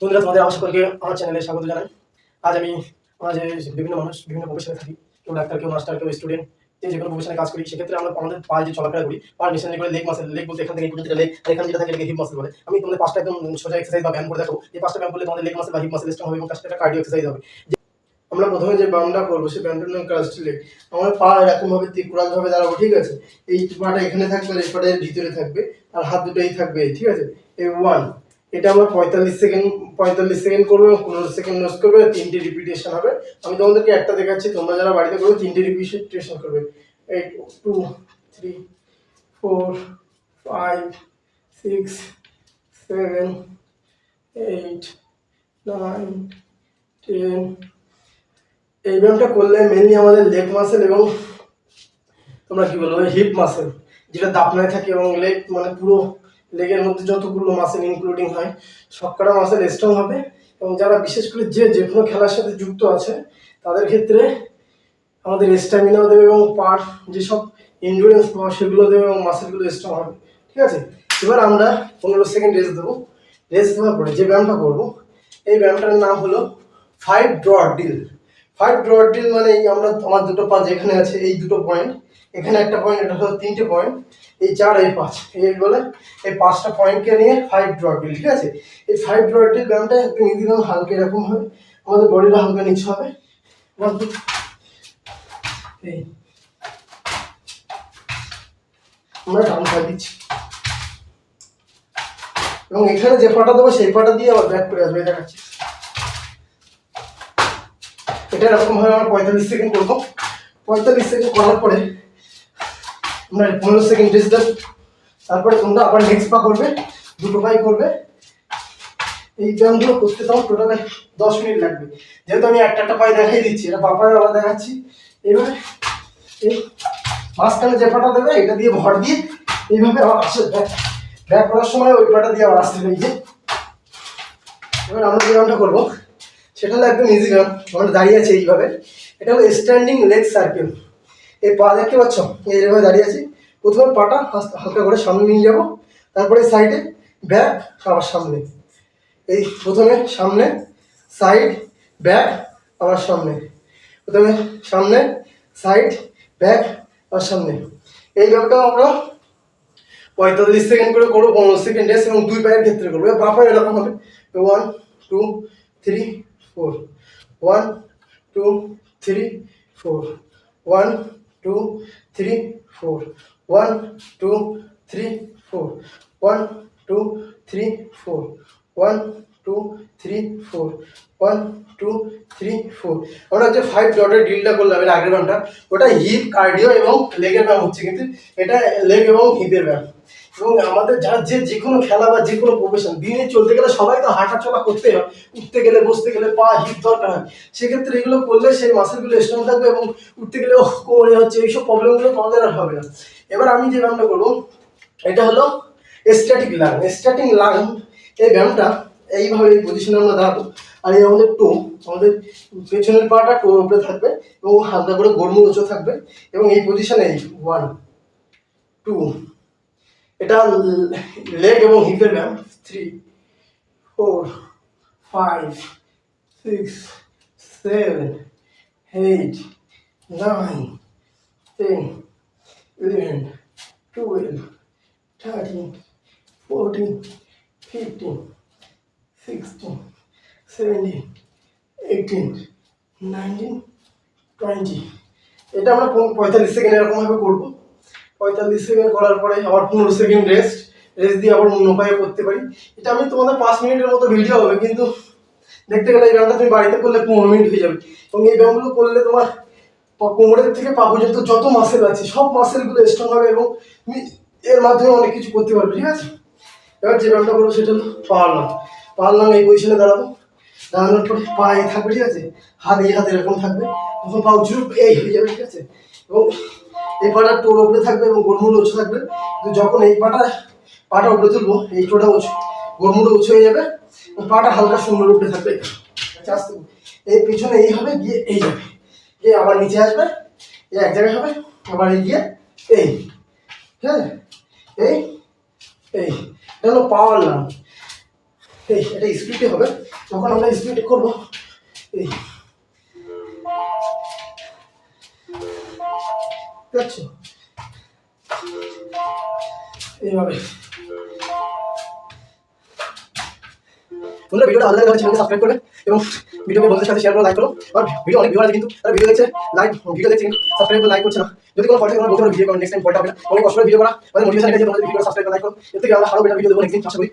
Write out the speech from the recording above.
বন্ধুরা, তোমাদের আমার সকলকে আমার চ্যানেলে স্বাগত জানাই। আজ আমি যে বিভিন্ন মানুষ বিভিন্ন প্রফেশনে থাকি, কেউ ডাক্তার, কেউ মাস্টার, কেউ স্টুডেন্ট, যে কোনো প্রফেশনে কাজ করি, সেক্ষেত্রে আমরা আমাদের পায়ে যে চলাফেরা করি, পা মেশিনারি করে লেগ মাসেল, লেগ বলতে এখান থেকে এই পর্যন্ত লেগ, আর এখানে যেটা থাকে এটাকে হিপ মাসেল বলে। আমি তোমাদের পাঁচটা একদম সোজা এক্সারসাইজ বা ব্যায়াম করে দেখাবো। এই পাঁচটা ব্যায়াম করলে তোমাদের লেগ মাসেল বা হিপ মাসেল স্ট্রং হবে এবং তার সাথে একটা কার্ডিও এক্সারসাইজ হবে। আমরা প্রথমে যে ব্যায়ামটা করবো সেই ব্যায়ামটার নাম ক্রাস্টি লেগ। আমার পা এরকম ভাবে ত্রিপুরাজ ভাবে দাঁড়াবো, ঠিক আছে? এই পাটা এখানে থাকবে আর এই পাটা এর ভিতরে থাকবে, আর হাত দুটো এই থাকবে, ঠিক আছে? এই 1, এটা আমরা 45 সেকেন্ড করবো, 15 সেকেন্ড রেস্ট করবে, 3টে রিপিটেশন হবে। আমি তোমাদেরকে একটা দেখাচ্ছি, তোমরা যারা বাড়িতে করবে 3টে রিপিটেশন করবে। 8 2 3 4 5 6 7 8 9 10। এই ব্যায়ামটা করলে মেনলি আমাদের লেগ মাসেল এবং তোমরা কি বলবো হিপ মাসেল, যেটা দাপনায় থাকে, এবং লেগ মানে পুরো লেগের মধ্যে যতগুলো মাসেল ইনক্লুডিং হয় সবকটা মাসেল স্ট্রং হবে। এবং যারা বিশেষ করে যে কোনো খেলার সাথে যুক্ত আছে তাদের ক্ষেত্রে আমাদের স্ট্যামিনাও দেবে এবং পার যেসব এন্ডুরেন্স পাওয়া সেগুলো দেবে এবং মাসেলগুলো স্ট্রং হবে, ঠিক আছে? এবার আমরা 15 সেকেন্ড রেস্ট দেবো। রেস্ট দেওয়ার পরে যে ব্যায়ামটা করবো, এই ব্যায়ামটার নাম হলো 5 ড্রট ডিল। 5 ড্রট ডিল মানে আমার দুটো পা যেখানে আছে এই দুটো পয়েন্ট, এখানে একটা পয়েন্ট, এটা হলো 3টে পয়েন্ট, এই 4 এই 5, এই বলে এই 5টা পয়েন্টকে নিয়ে 5 ড্রট ডিল, ঠিক আছে? এই 5 ড্রট ডিল ব্যায়ামটা একটু নিদিলাম হালকা এরকম হবে, আমাদের বডিটা হালকা নিচে হবে। এই আমরা ডাউন করে দিচ্ছি এবং এখানে যে পাটা দেবো সেই পাটা দিয়ে আবার ব্যাক করে আসবে, দেখাচ্ছি। এটা এরকম ভাবে আমরা 45 সেকেন্ড করবো। 45 সেকেন্ড করার পরে আমরা 15 সেকেন্ড রেস্ট দেব। তারপরে তোমরা আবার নেক্সট পা করবে, দুটো পাই করবে। এই ব্যায়ামগুলো করতে তোমার টোটাল 10 মিনিট লাগবে। যেহেতু আমি একটা পায়ে দেখাই দিচ্ছি, এটা বাঁ পায়ে আবার দেখাচ্ছি। এবারে এই মাঝখানে যে পাটা দেবে এটা দিয়ে ভর দিয়ে এইভাবে আবার আসে, ব্যাক করার সময় ওই পাটা দিয়ে আবার আসতে হবে। এবার আমরা যে ব্যায়ামটা করবো সেটা হলো একদম ইজি ব্যায়াম। আমরা দাঁড়িয়ে আছি এইভাবে, এটা হলো স্ট্যান্ডিং লেগ সার্কেল। এই পা দেখতে পাচ্ছ, এইভাবে দাঁড়িয়ে আছি। প্রথমে পাটা হালকা করে সামনে নিয়ে যাবো, তারপরে সাইডে ব্যাক, আবার সামনে। এই প্রথমে সামনে, সাইড, ব্যাক, আবার সামনে। প্রথমে সামনে, সাইড, ব্যাক, আবার সামনে। এই ব্যায়ামটা আমরা 45 সেকেন্ড করে করবো, 15 সেকেন্ড রেস্ট, এবং দুই পায়ের ক্ষেত্রে করবো। বাঁ পায়ে এরকম হবে 1 2 3 4, 1 2 3 4, 1 2 3 4, 1 2 3 4, 1 2 3 4, 1 2 3 4, 1 2 3 4। আমরা যে 5 ডটের ডিলটা করলাম এর আগের ব্যায়ামটা, ওটা হিপ, কার্ডিও এবং লেগের ব্যায়াম হচ্ছে, কিন্তু এটা লেগ এবং হিপের ব্যায়াম। এবং আমাদের যার যে কোনো খেলা বা যে কোনো প্রফেশন দিনে চলতে গেলে সবাই তো হাঁটা চলা করতে হয়, উঠতে গেলে বসতে গেলে পা হিপ দরকার হয়। সেক্ষেত্রে এগুলো করলে সেই মাসেলগুলো স্ট্রং থাকবে এবং উঠতে গেলে কোমরে হচ্ছে এইসব প্রবলেমগুলো তোমাদের আর হবে না। এবার আমি যে ব্যায়ামটা করবো এটা হলো স্ট্যাটিক লাং। স্ট্যাটিক লাং এই ব্যায়ামটা এইভাবে এই পজিশনে আমরা দাঁড়াবো, আর এই আমাদের আমাদের পেছনের পাটা টোর উপরে থাকবে এবং হালকা করে গড়মুড় উঁচু থাকবে। এবং এই পজিশনে 1 2, এটা লেগ এবং হিপের ব্যায়াম। 3 4 5 6 7 8 9 10 11 12 13 14 15 16 17 18 19 20। এটা আমরা 45 সেকেন্ড এরকম ভাবে করবো। 45 সেকেন্ড করার পরে আবার 15 সেকেন্ড রেস্ট দিয়ে আবার অন্য পায়ে করতে পারি। এটা আমি তোমাদের 5 মিনিটের মতো ভিডিও হবে, কিন্তু দেখতে গেলে এই ব্যায়ামটা তুমি বাড়িতে করলে 15 মিনিট হয়ে যাবে। এবং এই ব্যায়ামগুলো করলে তোমার কোমরের থেকে পা পর্যন্ত যত মাসেল আছে সব মাসেলগুলো স্ট্রং হবে এবং তুমি এর মাধ্যমে অনেক কিছু করতে পারবে, ঠিক আছে? এবার যে ব্যায়ামটা করবো সেটা হলো পাওয়ার লাং। পাওয়ার লাং এই পজিশনে দাঁড়াবো, দাঁড়ানোর পরে পা এই থাকবে, ঠিক আছে? হাত এই হাত এরকম থাকবে, তখন পা উঁচু এই হয়ে যাবে, ঠিক আছে? এবং এই পাটা টোর উপরে থাকবে এবং গড়মুড়ো উঁচু থাকবে। কিন্তু যখন এই পাটা উপরে তুলবো, এই টোটা উঁচু, গড়মুড়ো উঁচু হয়ে যাবে এবং পাটা হালকা সুন্দর উপরে থাকবে। এই পিছনে এই হবে, গিয়ে এই যাবে, গিয়ে আবার নিচে আসবে, এই এক জায়গায় হবে, আবার এই গিয়ে এই, হ্যাঁ এই এই, এটা হলো পাওয়ার লাং। এই এটা স্পিডে হবে। তখন আমরা স্পিড করবো এই দেখছো এইভাবে। তোমরা ভিডিওটা আলাদা আলাদা চ্যানেলকে সাবস্ক্রাইব করবে এবং ভিডিওকে বন্ধুদের সাথে শেয়ার করে লাইক করো। আর ভিডিও অনেক ভিউ আছে কিন্তু তারা ভিডিও দেখছে লাইক ভিডিও দেখছে কিন্তু সাবস্ক্রাইব করে লাইক করছে না। যদি কোনো পড়ে তোমরা বলতে পারো ভিডিও করো, নেক্সট টাইম পড়তে হবে না। অনেক কষ্ট করে ভিডিও করা, মানে মোটিভেশন এসেছে, তোমরা ভিডিও সাবস্ক্রাইব করে লাইক করো, এর থেকে আমরা আরো বেটার ভিডিও দেবো নেক্সট দিন, আশা করি।